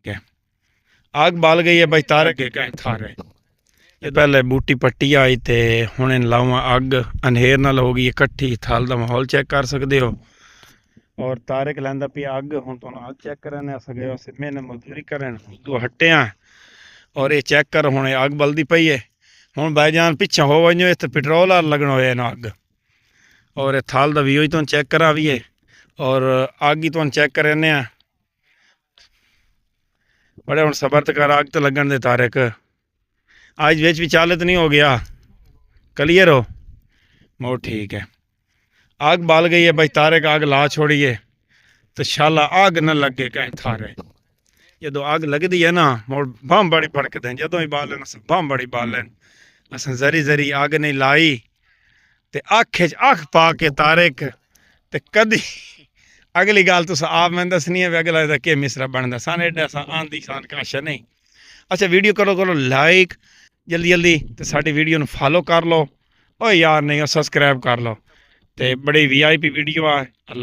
ठीक है। आग बाल गई है भाई, तारे के कहीं थारे पहले बूटी पट्टी आई तो हुणे लावा अग अंधेर नाल हो गई इकट्ठी। थाल का माहौल चेक कर सकते हो। और तारे लैंदा पी अग, हुण तुहानूं अग चेक करने गए सिम्मे ने मजदूरी करन तू हटे आ और ये चेक कर हुण अग बलदी पई है। हुण भाईजान पिछा हो वञो इत्थे पेट्रोल आर लगणो है ना अग। और थाल का व्यू तुहानूं चेक करा भी है और अग ही तुहानूं चेक करने बड़े हुण सबर कर अग तो लगन दे तारक। आज बिच भी चालित नहीं हो गया, क्लियर हो मोर ठीक है। आग बाल गई है भाई, तारक आग ला छोड़िए तो शाला आग न लगे कहीं थारे। जो आग लगती है ना मोड़ बम बड़ी भड़कते हैं, जो ही बालन बम बड़ी बालन अस जरी जरी आग नहीं लाई ते अख अख पा के तारक ते कदी अगली गाल तुस आप मैं दसनी है अगला के मिसरा बनता सन एडा सा आंदी सान काशा नहीं। अच्छा वीडियो करो करो लाइक जल्दी जल्दी तो साड़ी वीडियो ਨੂੰ फॉलो कर लो। ओ यार नहीं सब्सक्राइब कर लो। तो बड़ी VIP वीडियो है। अल्लाह।